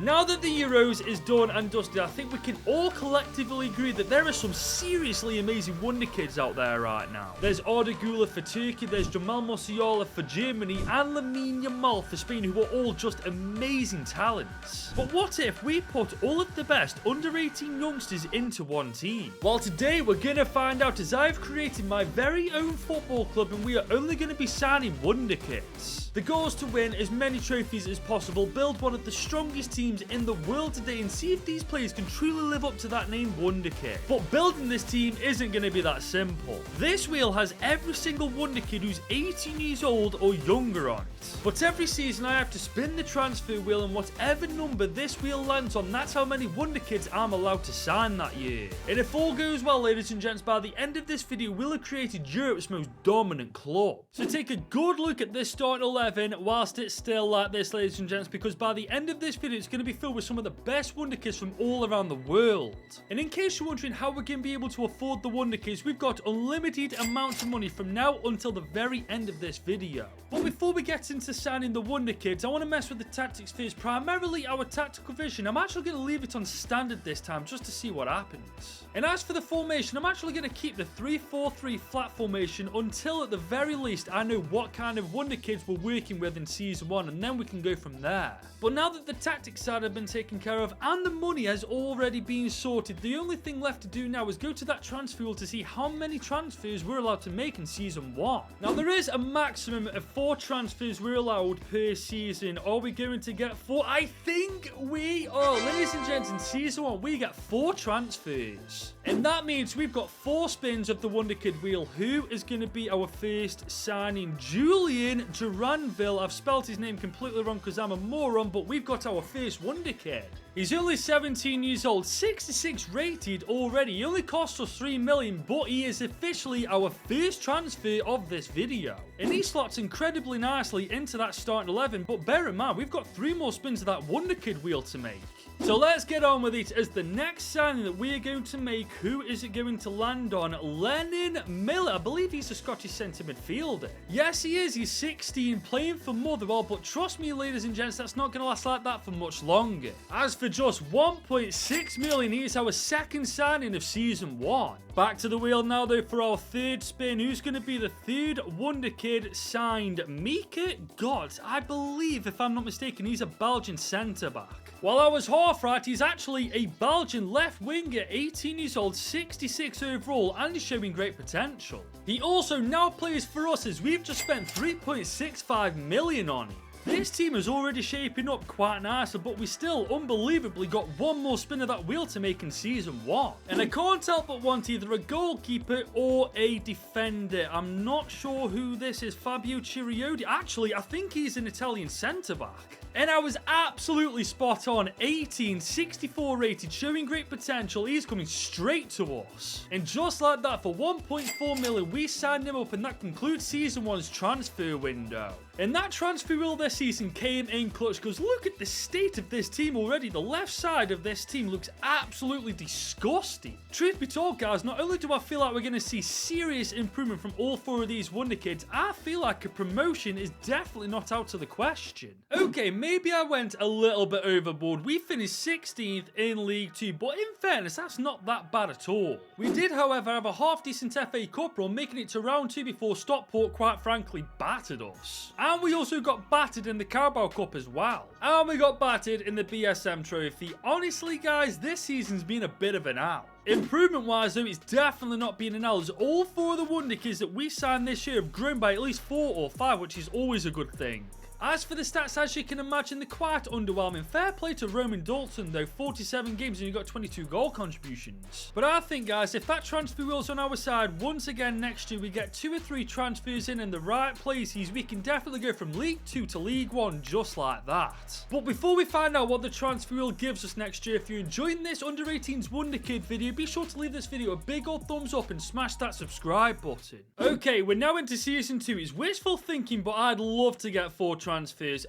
Now that the Euros is done and dusted, I think we can all collectively agree that there are some seriously amazing wonder kids out there right now. There's Arda Güler for Turkey, there's Jamal Musiala for Germany, and Lamine Yamal for Spain, who are all just amazing talents. But what if we put all of the best under 18 youngsters into one team? Well, today we're going to find out, as I've created my very own football club, and we are only going to be signing wonder kids. The goal is to win as many trophies as possible, build one of the strongest teams in the world today, and see if these players can truly live up to that name Wonder Kid. But building this team isn't going to be that simple. This wheel has every single Wonder Kid who's 18 years old or younger on it. But every season I have to spin the transfer wheel, and whatever number this wheel lands on, that's how many Wonder Kids I'm allowed to sign that year. And if all goes well, ladies and gents, by the end of this video, we'll have created Europe's most dominant club. So take a good look at this starting 11 whilst it's still like this, ladies and gents, because by the end of this video, it's going to be filled with some of the best Wonder Kids from all around the world. And in case you're wondering how we're going to be able to afford the Wonder Kids, we've got unlimited amounts of money from now until the very end of this video. But before we get into signing the Wonder Kids, I want to mess with the tactics first, primarily our tactical vision. I'm actually going to leave it on standard this time just to see what happens. And as for the formation, I'm actually going to keep the 3-4-3 flat formation until at the very least I know what kind of Wonder Kids we're working with in Season 1, and then we can go from there. But now that the tactics side have been taken care of and the money has already been sorted, the only thing left to do now is go to that transfer wheel to see how many transfers we're allowed to make in Season 1. Now there is a maximum of 4 transfers we're allowed per season. Are we going to get 4? I think we are. Ladies and gents, in Season 1 we get 4 transfers. And that means we've got 4 spins of the Wonder Kid wheel. Who is going to be our first signing? Julian Duranville. I've spelled his name completely wrong because I'm a moron, but we've got our first Wonder Kid. He's only 17 years old, 66 rated already. He only cost us 3 million, but he is officially our first transfer of this video. And he slots incredibly nicely into that starting 11, but bear in mind, we've got 3 more spins of that Wonder Kid wheel to make. So let's get on with it. As the next signing that we are going to make, who is it going to land on? Lennon Miller. I believe he's a Scottish centre midfielder. Yes, he is. He's 16, playing for Motherwell, but trust me, ladies and gents, that's not going to last like that for much longer. As for just 1.6 million, he is our second signing of Season 1. Back to the wheel now, though, for our third spin. Who's going to be the third Wonder Kid signed? Mika Gott. I believe, if I'm not mistaken, he's a Belgian centre-back. While I was half right, he's actually a Belgian left winger, 18 years old, 66 overall, and is showing great potential. He also now plays for us, as we've just spent 3.65 million on him. This team is already shaping up quite nicely, but we still unbelievably got 1 more spin of that wheel to make in Season 1. And I can't help but want either a goalkeeper or a defender. I'm not sure who this is. Fabio Chiriodi. Actually, I think he's an Italian centre-back. And I was absolutely spot on. 18, 64 rated, showing great potential. He's coming straight to us. And just like that, for 1.4 million, we signed him up, and that concludes Season 1's transfer window. And that transfer wheel this season came in clutch, because look at the state of this team already. The left side of this team looks absolutely disgusting. Truth be told, guys, not only do I feel like we're going to see serious improvement from all 4 of these Wonder Kids, I feel like a promotion is definitely not out of the question. Okay, maybe I went a little bit overboard. We finished 16th in League 2, but in fairness, that's not that bad at all. We did, however, have a half-decent FA Cup run, making it to round 2 before Stockport, quite frankly, battered us. And we also got battered in the Carabao Cup as well. And we got battered in the BSM Trophy. Honestly, guys, this season's been a bit of an out. Improvement wise though, it's definitely not been an L, as all 4 of the Wonder Kids that we signed this year have grown by at least 4 or 5, which is always a good thing. As for the stats, as you can imagine, they're quite underwhelming. Fair play to Roman Dalton though, 47 games and you got 22 goal contributions. But I think, guys, if that transfer wheel's on our side, once again next year we get 2 or 3 transfers in the right places, we can definitely go from League 2 to League 1 just like that. But before we find out what the transfer wheel gives us next year, if you're enjoying this under 18's Wonder Kid video, be sure to leave this video a big old thumbs up and smash that subscribe button. Okay, we're now into Season 2. It's wishful thinking, but I'd love to get 4 transfers.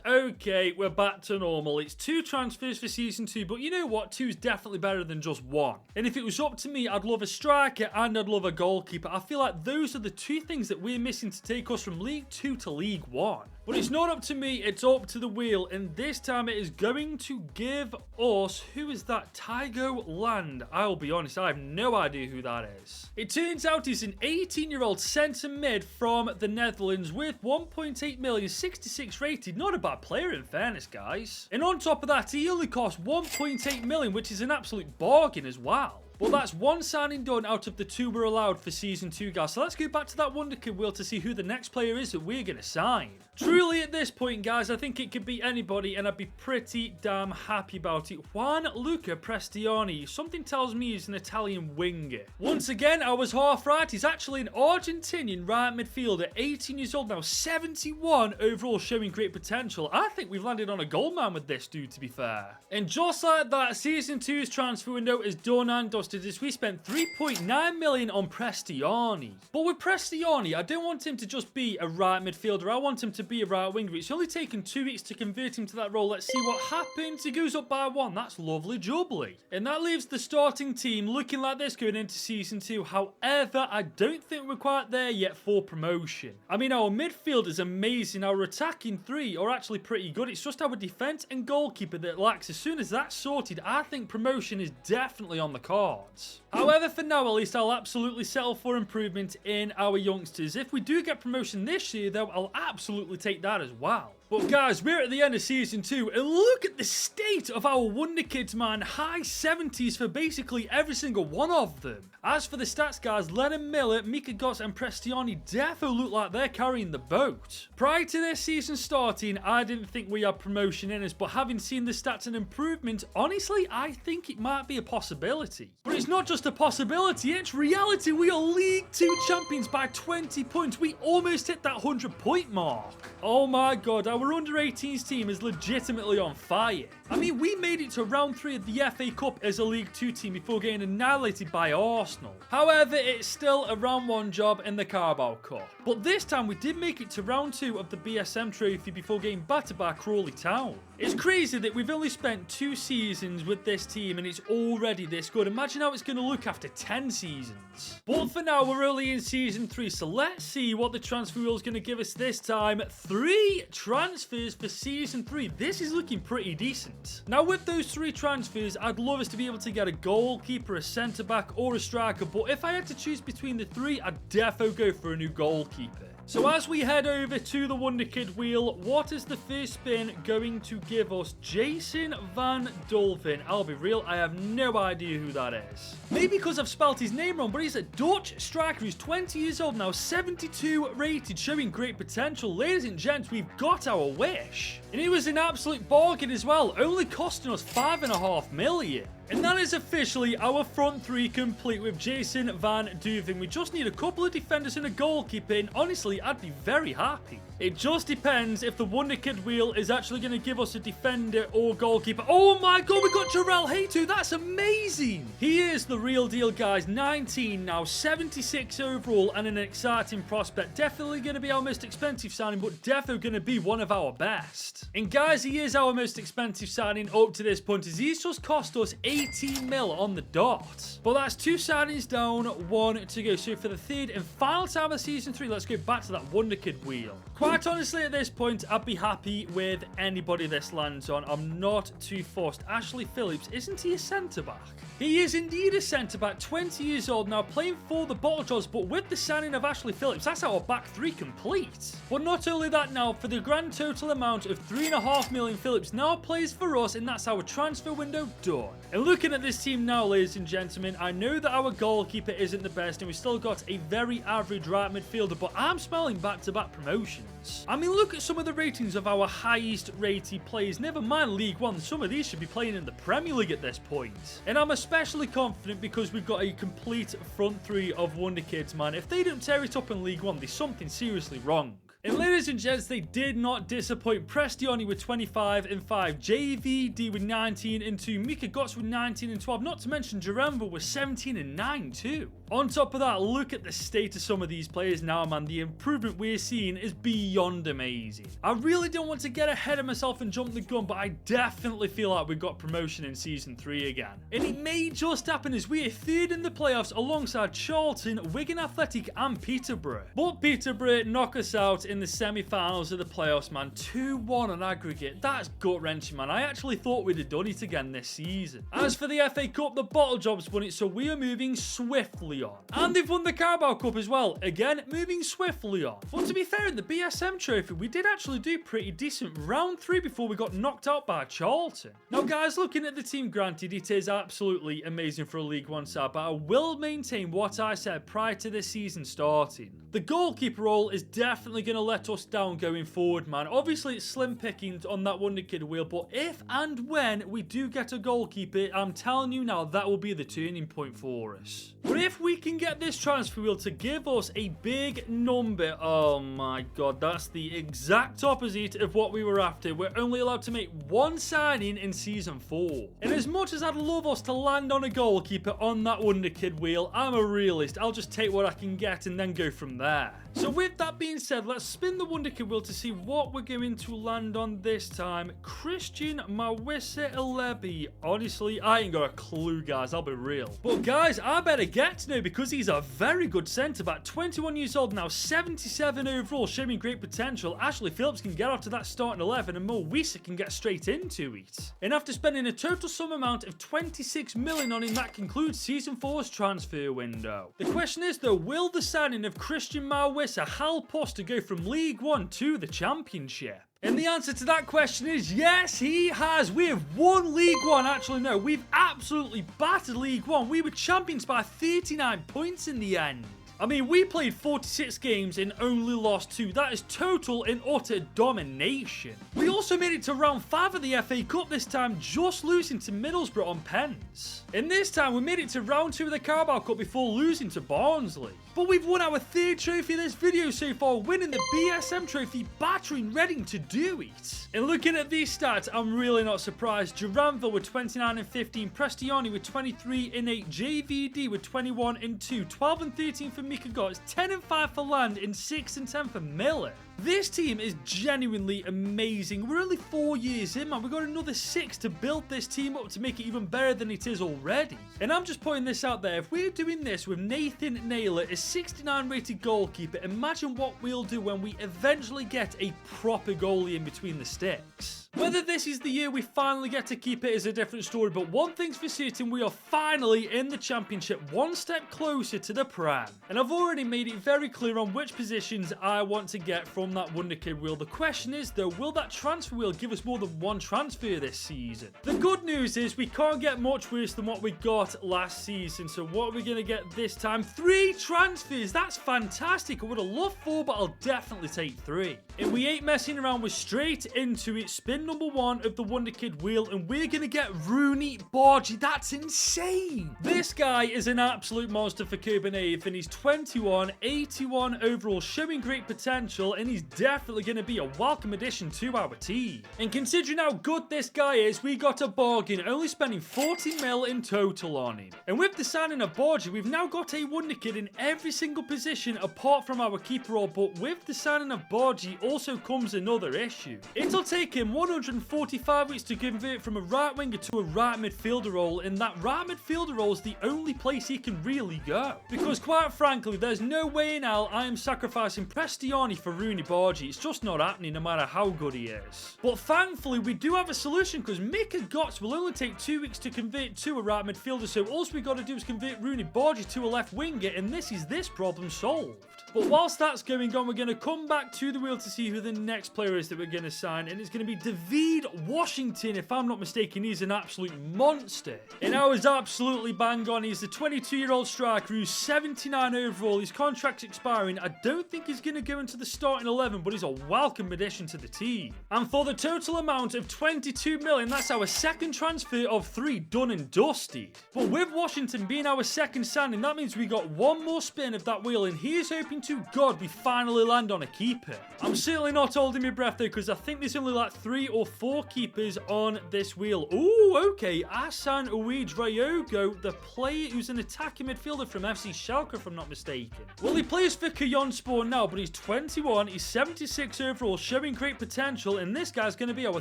Okay, we're back to normal. It's 2 transfers for Season 2, but you know what? 2 is definitely better than just 1. And if it was up to me, I'd love a striker and I'd love a goalkeeper. I feel like those are the 2 things that we're missing to take us from League 2 to League 1. But it's not up to me, it's up to the wheel, and this time it is going to give us, who is that? Tygo Land. I'll be honest, I have no idea who that is. It turns out he's an 18-year-old centre mid from the Netherlands with 1.8 million, 66 rated. Not a bad player in fairness, guys. And on top of that, he only costs 1.8 million, which is an absolute bargain as well. Well, that's one signing done out of the 2 we're allowed for Season 2, guys. So let's go back to that Wonder Kid wheel to see who the next player is that we're going to sign. Truly, at this point, guys, I think it could be anybody, and I'd be pretty damn happy about it. Gianluca Prestiani. Something tells me he's an Italian winger. Once again, I was half right. He's actually an Argentinian right midfielder, 18 years old now, 71 overall, showing great potential. I think we've landed on a gold man with this dude, to be fair. And just like that, Season 2's transfer window is done and dusted, as we spent 3.9 million on Prestiani. But with Prestiani, I don't want him to just be a right midfielder. I want him to be a right winger. It's only taken 2 weeks to convert him to that role. Let's see what happens. He goes up by 1. That's lovely jubbly. And that leaves the starting team looking like this going into Season 2. However, I don't think we're quite there yet for promotion. I mean, our midfield is amazing. Our attacking 3 are actually pretty good. It's just our defense and goalkeeper that lacks. As soon as that's sorted, I think promotion is definitely on the cards. However, for now, at least, I'll absolutely settle for improvement in our youngsters. If we do get promotion this year, though, I'll absolutely take that as well. But guys, we're at the end of Season 2, and look at the state of our Wonder Kids, man. High 70s for basically every single one of them. As for the stats, guys, Lennon Miller, Mika Gotts, and Prestiani defo look like they're carrying the boat. Prior to this season starting, I didn't think we had promotion in us, but having seen the stats and improvement, honestly, I think it might be a possibility. But it's not just a possibility, it's reality. We are League 2 champions by 20 points. We almost hit that 100-point mark. Oh my god, our under-18s team is legitimately on fire. I mean, we made it to round 3 of the FA Cup as a League 2 team before getting annihilated by Arsenal. However, it's still a round 1 job in the Carabao Cup. But this time we did make it to round 2 of the BSM trophy before getting battered by Crawley Town. It's crazy that we've only spent 2 seasons with this team and it's already this good. Imagine how it's going to look after 10 seasons. But for now, we're only in Season 3, so let's see what the transfer wheel is going to give us this time. 3 transfers for Season 3. This is looking pretty decent. Now, with those 3 transfers, I'd love us to be able to get a goalkeeper, a centre-back, or a striker, but if I had to choose between the 3, I'd defo go for a new goalkeeper. So as we head over to the Wonder Kid wheel, what is the first spin going to give us? Jason Van Dolphin. I'll be real, I have no idea who that is. Maybe because I've spelled his name wrong, but he's a Dutch striker who's 20 years old now, 72 rated, showing great potential. Ladies and gents, we've got our wish. And he was an absolute bargain as well, only costing us 5.5 million. And that is officially our front 3 complete with Jason Van Dolphin. We just need a couple of defenders and a goalkeeper, and honestly, I'd be very happy. It just depends if the Wonder Kid wheel is actually going to give us a defender or goalkeeper. Oh my god, we got Jarell Haytu. That's amazing. He is the real deal, guys. 19 now, 76 overall, and an exciting prospect. Definitely going to be our most expensive signing, but definitely going to be one of our best. And guys, he is our most expensive signing up to this point, as he's just cost us 18 mil on the dot. But that's 2 signings down, 1 to go. So for the 3rd and final time of Season 3, let's go back to that Wonder Kid wheel. Quite honestly, at this point, I'd be happy with anybody this lands on. I'm not too fussed. Ashley Phillips, isn't he a centre-back? He is indeed a centre-back, 20 years old now, playing for the Bottle Jobs, but with the signing of Ashley Phillips, that's our back 3 complete. But not only that now, for the grand total amount of 3.5 million, Phillips now plays for us, and that's our transfer window done. And looking at this team now, ladies and gentlemen, I know that our goalkeeper isn't the best, and we've still got a very average right midfielder, but I'm smelling back-to-back promotions. I mean, look at some of the ratings of our highest rated players. Never mind League 1, some of these should be playing in the Premier League at this point. And I'm especially confident because we've got a complete front 3 of Wonder Kids, man. If they don't tear it up in League 1, there's something seriously wrong. And ladies and gents, they did not disappoint. Prestiani with 25 and 5, JVD with 19 and 2, Mika Gotts with 19 and 12, not to mention Jaremba with 17 and 9 too. On top of that, look at the state of some of these players now, man. The improvement we're seeing is beyond amazing. I really don't want to get ahead of myself and jump the gun, but I definitely feel like we've got promotion in Season 3 again. And it may just happen as we are 3rd in the playoffs alongside Charlton, Wigan Athletic and Peterborough. But Peterborough knock us out in the semi semi-finals of the playoffs, man. 2-1 on aggregate. That's gut-wrenching, man. I actually thought we'd have done it again this season. As for the FA Cup, the Bottle Jobs won it, so we are moving swiftly on. And they've won the Carabao Cup as well. Again, moving swiftly on. But to be fair, in the BSM Trophy, we did actually do pretty decent. Round 3 before we got knocked out by Charlton. Now, guys, looking at the team, granted, it is absolutely amazing for a League One side, but I will maintain what I said prior to this season starting. The goalkeeper role is definitely going to let us down going forward, man. Obviously, it's slim pickings on that Wonder Kid wheel, but if and when we do get a goalkeeper, I'm telling you now, that will be the turning point for us. But if we can get this transfer wheel to give us a big number, oh my god, that's the exact opposite of what we were after. We're only allowed to make one signing in Season 4. And as much as I'd love us to land on a goalkeeper on that Wonder Kid wheel, I'm a realist. I'll just take what I can get and then go from there. So with that being said, let's spin the Wonder Kid wheel to see what we're going to land on this time. Christian Mawisa-Elebi. Honestly, I ain't got a clue, guys. I'll be real. But guys, I better get to know because he's a very good centre-back. 21 years old now, 77 overall, showing great potential. Ashley Phillips can get after that starting 11 and Mawisa can get straight into it. And after spending a total sum amount of 26 million on him, that concludes Season 4's transfer window. The question is though, will the signing of Christian Mawisa help us to go from League One to the Championship? And the answer to that question is yes, he has. We have won League One. Actually, no, we've absolutely battered League One. We were champions by 39 points in the end. I mean, we played 46 games and only lost 2. That is total and utter domination. We also made it to round 5 of the FA Cup this time, just losing to Middlesbrough on pens. And this time, we made it to round 2 of the Carabao Cup before losing to Barnsley. But we've won our 3rd trophy this video so far, winning the BSM Trophy, battering Reading to do it. And looking at these stats, I'm really not surprised. Duranville with 29 and 15, Prestiani with 23 and 8, JVD with 21 and 2, 12 and 13 for Mika Gotts, 10 and 5 for Land, and 6 and 10 for Miller. This team is genuinely amazing. We're only 4 years in, man. We've got another 6 to build this team up to make it even better than it is already. And I'm just putting this out there. If we're doing this with Nathan Naylor, a 69 rated goalkeeper, imagine what we'll do when we eventually get a proper goalie in between the sticks. Whether this is the year we finally get to keep it is a different story, but one thing's for certain, we are finally in the Championship, one step closer to the Prem. And I've already made it very clear on which positions I want to get from that Wonder Kid wheel. The question is though, will that transfer wheel give us more than one transfer this season? The good news is we can't get much worse than what we got last season, so what are we going to get this time? 3 transfers! That's fantastic! I would have loved 4, but I'll definitely take 3. And we ain't messing around, we're straight into it. Spin number 1 of the Wonder Kid wheel, and we're gonna get Rooney Bargy. That's insane. This guy is an absolute monster for Copenhagen, and he's 21, 81 overall, showing great potential, and he's definitely gonna be a welcome addition to our team. And considering how good this guy is, we got a bargain, only spending 40 mil in total on him. And with the signing of Bargy, we've now got a Wonder Kid in every single position apart from our keeper role, but with the signing of Bargy also comes another issue. It'll take him 145 weeks to convert from a right winger to a right midfielder role, and that right midfielder role is the only place he can really go. Because quite frankly, there's no way in hell I am sacrificing Prestiani for Rooney Bargy. It's just not happening no matter how good he is. But thankfully, we do have a solution because Mika Gotts will only take 2 weeks to convert to a right midfielder, so all we got to do is convert Rooney Bargy to a left winger, and this problem solved. But whilst that's going on, we're going to come back to the wheel to see who the next player is that we're going to sign, and it's going to be David Washington. If I'm not mistaken, he's an absolute monster. And I was absolutely bang on. He's a 22-year-old striker who's 79 overall. His contract's expiring. I don't think he's going to go into the starting 11, but he's a welcome addition to the team. And for the total amount of 22 million, that's our second transfer of 3 done and dusted. But with Washington being our second signing, that means we got one more spin of that wheel, and he is hoping to God we finally land on a keeper. I'm certainly not holding my breath though, because I think there's only like 3 or 4 keepers on this wheel. Ooh, okay. Asan Uwid-Rayogo, the player who's an attacking midfielder from FC Schalke, if I'm not mistaken. Well, he plays for Kayon Sport now, but he's 21, he's 76 overall, showing great potential, and this guy's going to be our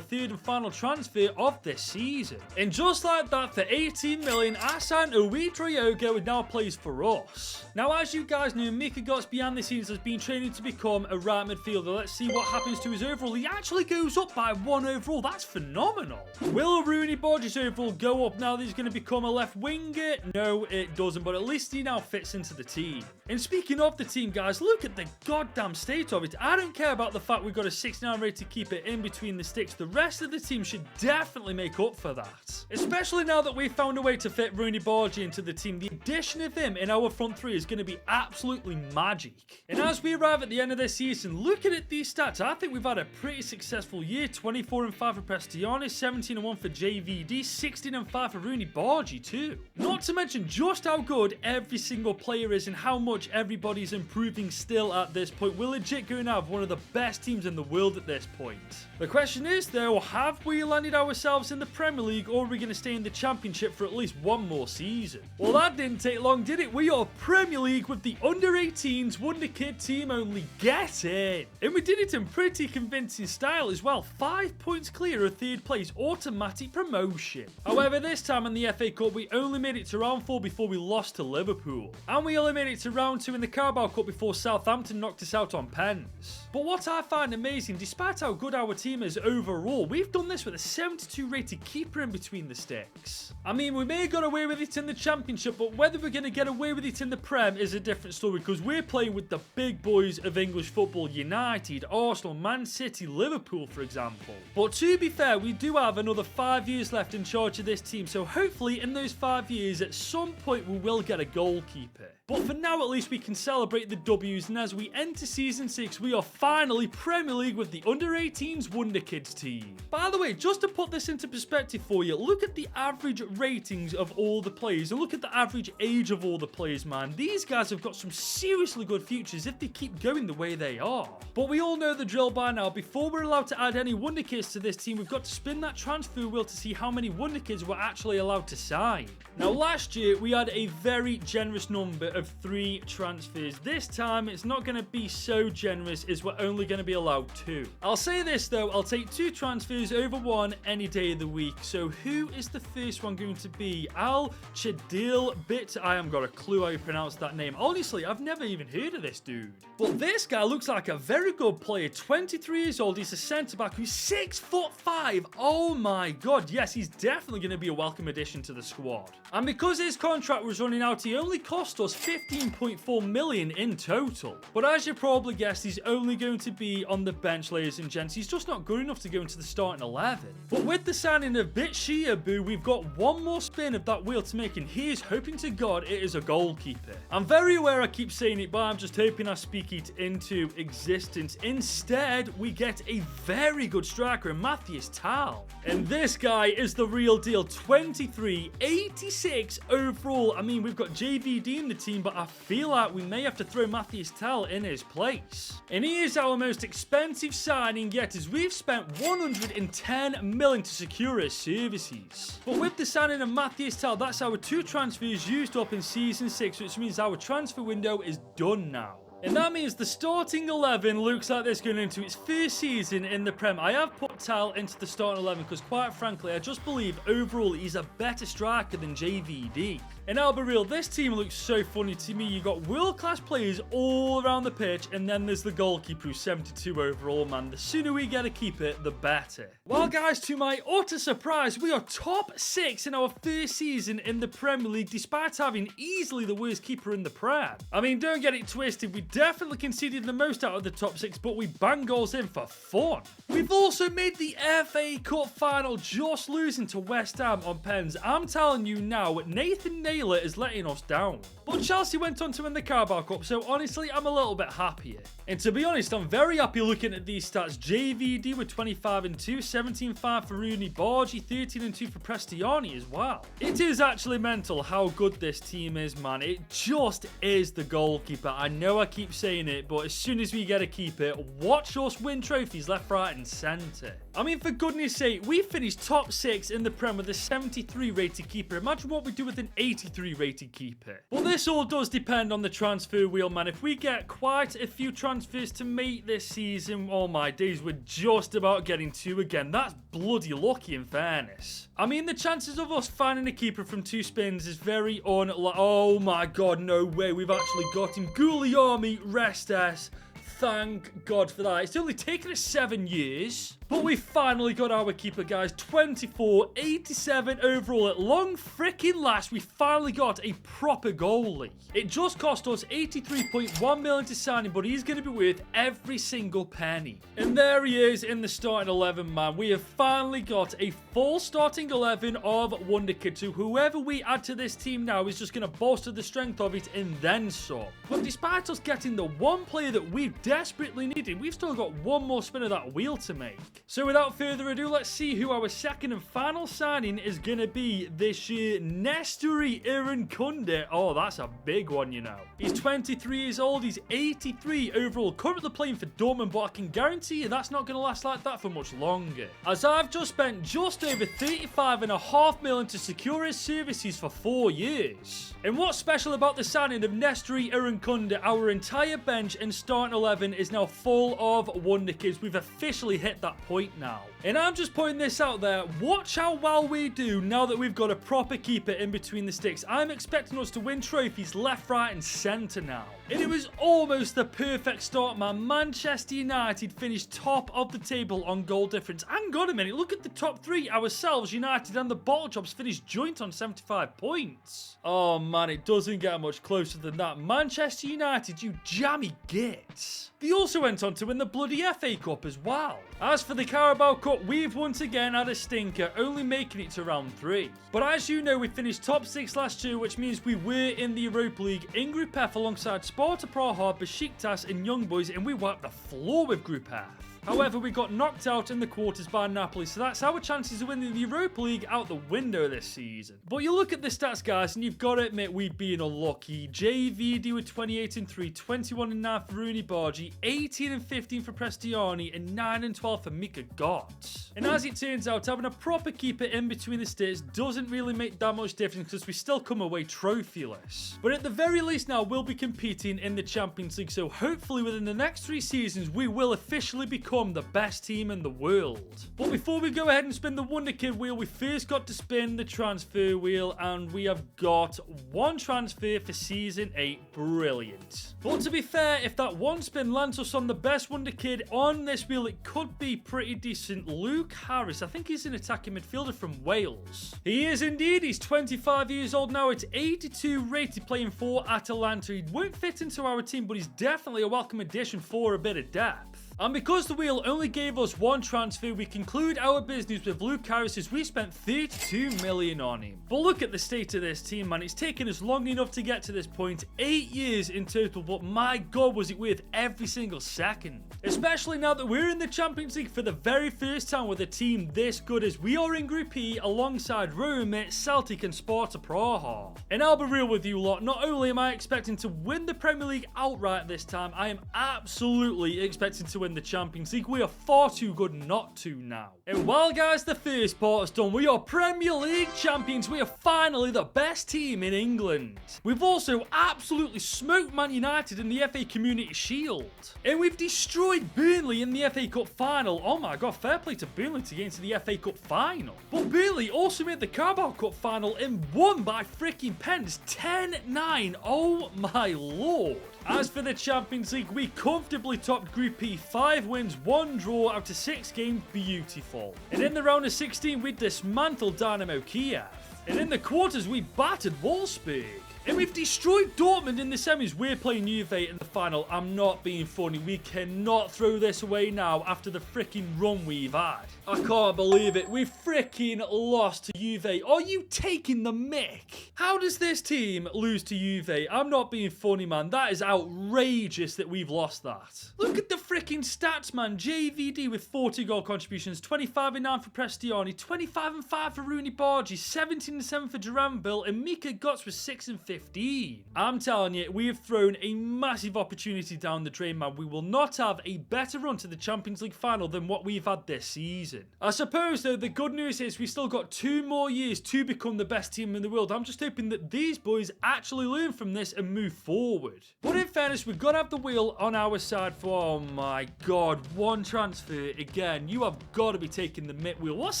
third and final transfer of this season. And just like that, for 18 million, I signed U18's, who now plays for us. Now, as you guys know, Mika Gots behind the scenes has been training to become a right midfielder. Let's see what happens to his overall. He actually goes up by 1 overall. That's phenomenal. Will Rooney Borges' overall go up now that he's going to become a left winger? No, it doesn't, but at least he now fits into the team. And speaking of the team, guys, look at the goddamn state of it. I don't care about the fact we've got a 69 rated keeper in between the sticks. The rest of the team should definitely make up for that. Especially now that we've found a way to fit Rooney Borges into the team. The addition of him in our front three is going to be absolutely magic. And as we arrive at the end of this season, looking at these stats, I think we've had a pretty successful year. 24 and 5 for Prestiani, 17 and 1 for JVD, 16 and 5 for Rooney Borges too. Not to mention just how good every single player is and how much everybody's improving still at this point. We're legit going to have one of the best teams in the world at this point. The question is though, have we landed ourselves in the Premier League, or are we going to stay in the Championship for at least one more season? Well, that didn't take long, did it? We are Premier League with the under-18s Wonder Kid team only. Get in! And we did it in pretty convincing style as well. 5 points clear of third place, automatic promotion. However, this time in the FA Cup, we only made it to round 4 before we lost to Liverpool. And we only made it to round 2 in the Carabao Cup before Southampton knocked us out on pens. But what I find amazing, despite how good our team is overall, we've done this with a 72 rated keeper in between the sticks. I mean, we may have got away with it in the Championship, but whether we're going to get away with it in the Prem is a different story, because we're playing with the big boys of English football: United, Arsenal, Man City, Liverpool, for example. But to be fair, we do have another 5 years left in charge of this team, so hopefully in those 5 years, at some point we will get a goalkeeper. But for now, at least we can celebrate the W's, and as we enter Season 6, we are finally Premier League with the Under-18's Wonder Kids team. By the way, just to put this into perspective for you, look at the average ratings of all the players, and look at the average age of all the players, man. These guys have got some seriously good futures if they keep going the way they are. But we all know the drill by now. Before we're allowed to add any Wonder Kids to this team, we've got to spin that transfer wheel to see how many Wonder Kids we're actually allowed to sign. Now, last year, we had a very generous number of 3 transfers. This time, it's not going to be so generous, as we're only going to be allowed 2. I'll say this though, I'll take 2 transfers over 1 any day of the week. So who is the first one going to be? Al Chadil Bit. I haven't got a clue how you pronounce that name. Honestly, I've never even heard of this dude. But this guy looks like a very good player. 23 years old. He's a centre-back who's 6'5". Oh my god. Yes, he's definitely going to be a welcome addition to the squad. And because his contract was running out, he only cost us 15.4 million in total. But as you probably guessed, he's only going to be on the bench, ladies and gents. He's just not good enough to go into the starting 11. But with the signing of Bitshiabu, we've got one more spin of that wheel to make, and here's hoping to God it is a goalkeeper. I'm very aware I keep saying it, but I'm just hoping I speak it into existence. Instead, we get a very good striker in Matthias Tal. And this guy is the real deal. 23, 86 overall. I mean, we've got JVD in the team, but I feel like we may have to throw Matthias Tal in his place. And he is our most expensive signing yet, as we've spent 110 million to secure his services. But with the signing of Matthias Tal, that's our 2 transfers used up in Season 6, which means our transfer window is done now. And that means the starting 11 looks like it's going into its first season in the Prem. I have put Tal into the starting 11 because, quite frankly, I just believe overall he's a better striker than JVD. And I'll be real, this team looks so funny to me. You've got world-class players all around the pitch, and then there's the goalkeeper who's 72 overall, man. The sooner we get a keeper, the better. Well, guys, to my utter surprise, we are top 6 in our first season in the Premier League, despite having easily the worst keeper in the Prem. I mean, don't get it twisted, we definitely conceded the most out of the top 6, but we bang goals in for fun. We've also made the FA Cup final, just losing to West Ham on pens. I'm telling you now, Nathan Naylor is letting us down. But Chelsea went on to win the Carabao Cup, so honestly, I'm a little bit happier. And to be honest, I'm very happy looking at these stats. JVD with 25 and 2, 17-5 for Rooney Borges, 13 and 2 for Prestiani as well. It is actually mental how good this team is, man. It just is the goalkeeper. I know I keep keep saying it, but as soon as we get a keeper, watch us win trophies left, right, and centre. I mean, for goodness sake, we finished top 6 in the Prem with a 73 rated keeper. Imagine what we do with an 83 rated keeper. But this all does depend on the transfer wheel, man. If we get quite a few transfers to make this season, oh my days, we're just about getting 2 again. That's bloody lucky, in fairness. I mean, the chances of us finding a keeper from 2 spins is very unlikely. Oh my god, no way. We've actually got him. Guglielmi Restes. Thank God for that. It's only taken us 7 years. But we finally got our keeper, guys. 24, 87 overall. At long freaking last, we finally got a proper goalie. It just cost us 83.1 million to sign him, but he's going to be worth every single penny. And there he is in the starting 11, man. We have finally got a full starting 11 of Wonder Kids. So whoever we add to this team now is just going to bolster the strength of it and then some. But despite us getting the one player that we desperately needed, we've still got one more spin of that wheel to make. So without further ado, let's see who our second and final signing is going to be this year. Nestori Irankunde. Oh, that's a big one, you know. He's 23 years old. He's 83 overall. Currently playing for Dortmund, but I can guarantee you that's not going to last like that for much longer. As I've just spent just over 35.5 million to secure his services for 4 years. And what's special about the signing of Nestori Irankunde, our entire bench and starting 11 is now full of Wonder Kids. We've officially hit that point now. And I'm just putting this out there. Watch how well we do now that we've got a proper keeper in between the sticks. I'm expecting us to win trophies left, right, and centre now. And it was almost the perfect start, man. Manchester United finished top of the table on goal difference. Hang on a minute. Look at the top 3. Ourselves, United, and the Bottle Jobs finished joint on 75 points. Oh, man, it doesn't get much closer than that. Manchester United, you jammy gits. They also went on to win the bloody FA Cup as well. As for the Carabao Cup, we've once again had a stinker, only making it to round 3. But as you know, we finished top 6 last year, which means we were in the Europa League in Group F alongside Sparta Praha, Besiktas and Young Boys, and we wiped the floor with Group F. However, we got knocked out in the quarters by Napoli, so that's our chances of winning the Europa League out the window this season. But you look at the stats, guys, and you've got to admit we've been unlucky. JVD with 28 and 3, 21 and 9 for Rooney Bargi, 18 and 15 for Prestiani, and 9 and 12 for Mika Gott. And as it turns out, having a proper keeper in between the sticks doesn't really make that much difference because we still come away trophyless. But at the very least now, we'll be competing in the Champions League, so hopefully within the next 3 seasons, we will officially become the best team in the world. But before we go ahead and spin the Wonder Kid wheel, we first got to spin the transfer wheel, and we have got 1 transfer for season 8. Brilliant. But to be fair, if that 1 spin lands us on the best Wonder Kid on this wheel, it could be pretty decent. Luke Harris, I think he's an attacking midfielder from Wales. He is indeed. He's 25 years old now. It's 82 rated, playing for Atalanta. He won't fit into our team, but he's definitely a welcome addition for a bit of depth. And because the wheel only gave us 1 transfer, we conclude our business with Luke Harris as we spent 32 million on him. But look at the state of this team, man. It's taken us long enough to get to this point. 8 years in total, but my god, was it worth every single second. Especially now that we're in the Champions League for the very first time with a team this good, as we are in Group E alongside Rome, Celtic and Sparta Praha. And I'll be real with you lot, not only am I expecting to win the Premier League outright this time, I am absolutely expecting to win the Champions League. We are far too good not to now. And while, guys, the first part is done, we are Premier League champions. We are finally the best team in England. We've also absolutely smoked Man United in the FA Community Shield. And we've destroyed Burnley in the FA Cup final. Oh my god, fair play to Burnley to get into the FA Cup final. But Burnley also made the Carabao Cup final and won by freaking pens, 10-9. Oh my lord. As for the Champions League, we comfortably topped Group E, 5 wins, 1 draw out of 6 games, beautiful. And in the round of 16, we dismantled Dynamo Kiev. And in the quarters, we battered Wolfsburg. And we've destroyed Dortmund in the semis. We're playing Juve in the final. I'm not being funny. We cannot throw this away now after the freaking run we've had. I can't believe it. We freaking lost to Juve. Are you taking the mick? How does this team lose to Juve? I'm not being funny, man. That is outrageous that we've lost that. Look at the freaking stats, man. JVD with 40 goal contributions, 25 and 9 for Prestiani, 25 and 5 for Rooney Bargi, 17 and 7 for Duranville, and Mika Gotts was 6 and 15. I'm telling you, we have thrown a massive opportunity down the drain, man. We will not have a better run to the Champions League final than what we've had this season. I suppose, though, the good news is we still got 2 more years to become the best team in the world. I'm just hoping that these boys actually learn from this and move forward. But in fairness, we've got to have the wheel on our side for, oh my god, 1 transfer again. You have got to be taking the mid wheel. What's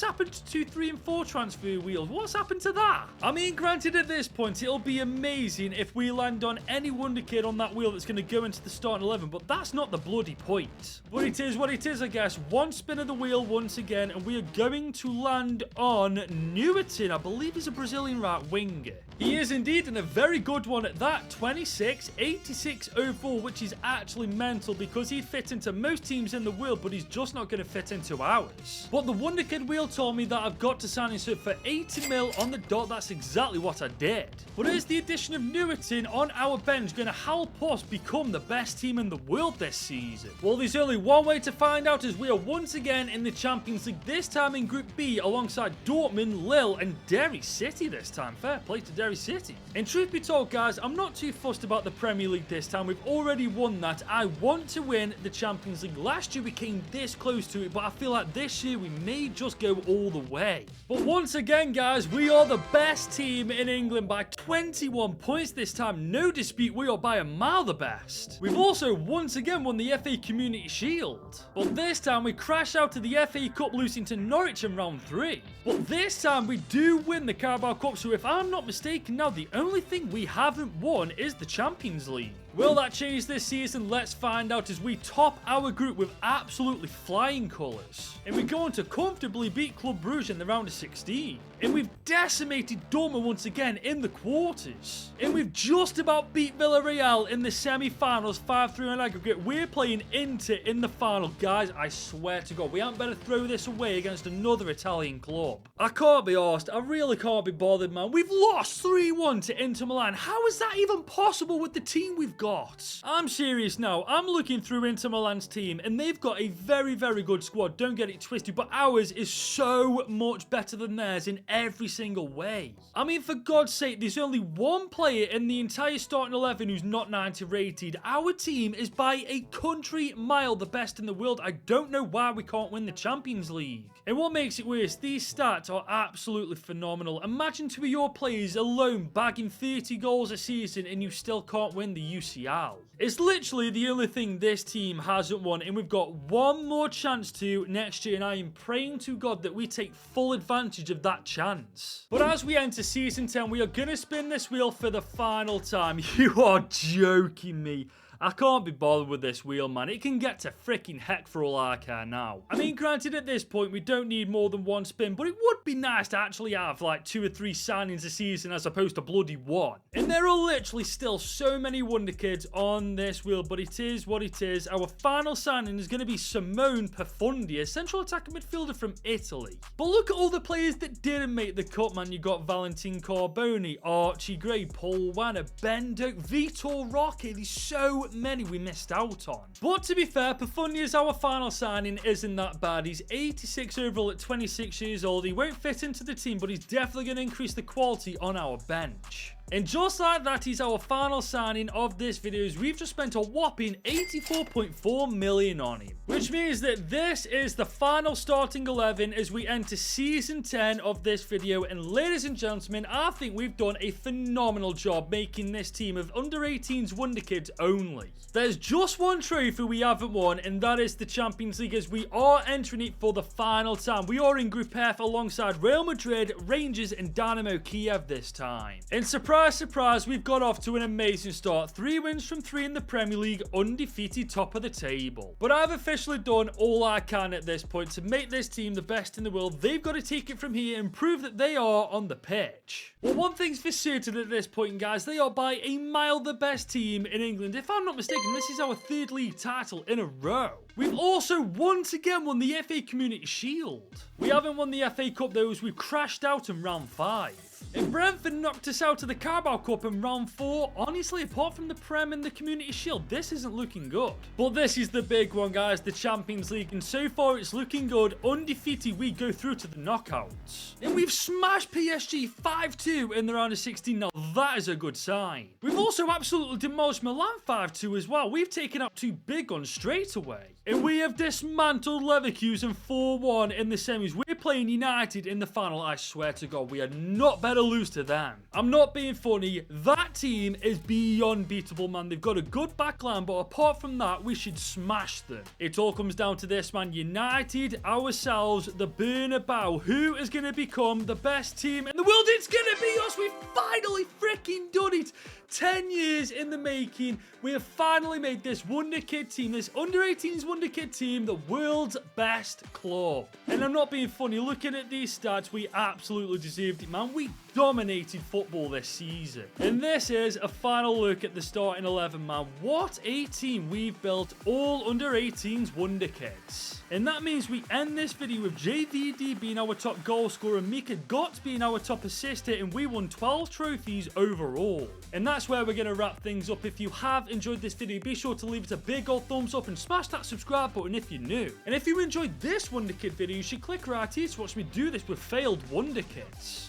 happened to 2, 3, and 4 transfer wheels? What's happened to that? I mean, granted, at this point, it'll be amazing if we land on any wonder kid on that wheel that's going to go into the starting 11, but that's not the bloody point. But it is what it is, I guess. 1 spin of the wheel once again, and we are going to land on U18's. I believe he's a Brazilian right winger. He is indeed, and a very good one at that. 26, 86 overall, which is actually mental because he'd fit into most teams in the world, but he's just not going to fit into ours. But the Wonder Kid wheel told me that I've got to sign him for 80 mil on the dot. That's exactly what I did. But is the addition of U18's on our bench going to help us become the best team in the world this season? Well, there's only one way to find out, as we are once again in the Champions League, this time in Group B, alongside Dortmund, Lille, and Derry City this time. Fair play to Derry City. And truth be told, guys, I'm not too fussed about the Premier League this time. We've already won that. I want to win the Champions League. Last year we came this close to it, but I feel like this year we may just go all the way. But once again, guys, we are the best team in England by 21 points this time. No dispute, we are by a mile the best. We've also once again won the FA Community Shield. But this time we crash out to the FA Cup, losing to Norwich in round 3. But this time we do win the Carabao Cup, so if I'm not mistaken now, the only thing we haven't won is the Champions League. Will that change this season? Let's find out as we top our group with absolutely flying colours. And we go on to comfortably beat Club Brugge in the round of 16. And we've decimated Dortmund once again in the quarters. And we've just about beat Villarreal in the semi-finals, 5-3 on aggregate. We're playing Inter in the final. Guys, I swear to God, we aren't better throw this away against another Italian club. I can't be arsed. I really can't be bothered, man. We've lost 3-1 to Inter Milan. How is that even possible with the team we've got? I'm serious now. I'm looking through Inter Milan's team, and they've got a very, very good squad. Don't get it twisted, but ours is so much better than theirs in every single way. I mean, for God's sake, there's only 1 player in the entire starting 11 who's not 90 rated. Our team is by a country mile the best in the world. I don't know why we can't win the Champions League. And what makes it worse, these stats are absolutely phenomenal. Imagine 2 of your players alone bagging 30 goals a season and you still can't win the UCL. It's literally the only thing this team hasn't won, and we've got 1 more chance to next year, and I am praying to God that we take full advantage of that chance. But as we enter season 10, we are going to spin this wheel for the final time. You are joking me. I can't be bothered with this wheel, man. It can get to freaking heck for all I care now. I mean, granted, at this point, we don't need more than 1 spin, but it would be nice to actually have like 2 or 3 signings a season as opposed to bloody 1. And there are literally still so many wonder kids on this wheel, but it is what it is. Our final signing is going to be Simone Profundi, a central attacking midfielder from Italy. But look at all the players that didn't make the cut, man. You got Valentin Carboni, Archie Gray, Paul Wanner, Ben Doak, Vitor Roque. There's so many we missed out on. But to be fair, Profundi is our final signing isn't that bad. He's 86 overall at 26 years old. He won't fit into the team, but he's definitely going to increase the quality on our bench. And just like that, he's our final signing of this video. We've just spent a whopping 84.4 million on him. Which means that this is the final starting 11 as we enter season 10 of this video. And ladies and gentlemen, I think we've done a phenomenal job making this team of under 18's wonder kids only. There's just 1 trophy we haven't won, and that is the Champions League, as we are entering it for the final time. We are in Group F alongside Real Madrid, Rangers, and Dynamo Kiev this time. And surprise, surprise, we've got off to an amazing start. 3 wins from 3 in the Premier League, undefeated top of the table. But I've officially done all I can at this point to make this team the best in the world. They've got to take it from here and prove that they are on the pitch. Well, one thing's for certain at this point, guys, they are by a mile the best team in England. If I'm not mistaken, this is our 3rd league title in a row. We've also once again won the FA Community Shield. We haven't won the FA Cup though, as we've crashed out in round 5. And Brentford knocked us out of the Carabao Cup in round 4. Honestly, apart from the Prem and the Community Shield, this isn't looking good. But this is the big one, guys, the Champions League. And so far, it's looking good. Undefeated, we go through to the knockouts. And we've smashed PSG 5-2 in the round of 16. Now, that is a good sign. We've also absolutely demolished Milan 5-2 as well. We've taken out 2 big guns straight away. And we have dismantled Leverkusen 4-1 in the semis. We're playing United in the final. I swear to God, we are not better lose to them. I'm not being funny. That team is beyond beatable, man. They've got a good backline, but apart from that, we should smash them. It all comes down to this, man. United, ourselves, the Bernabeu. Who is going to become the best team in the world? It's going to be us. We've finally freaking done it. 10 years in the making. We have finally made this Wonder Kid team, this under-18s Wonder Kid team, the world's best club. And I'm not being funny. Looking at these stats, we absolutely deserved it, man. We dominated football this season. And this is a final look at the starting 11, man. What a team we've built, all under-18s Wonder Kids. And that means we end this video with JVD being our top goal scorer, Mika Gott being our top assister, and we won 12 trophies overall. And that's where we're going to wrap things up. If you have enjoyed this video, be sure to leave it a big old thumbs up and smash that subscribe button if you're new. And if you enjoyed this Wonder Kid video, you should click right here to watch me do this with failed Wonder Kids.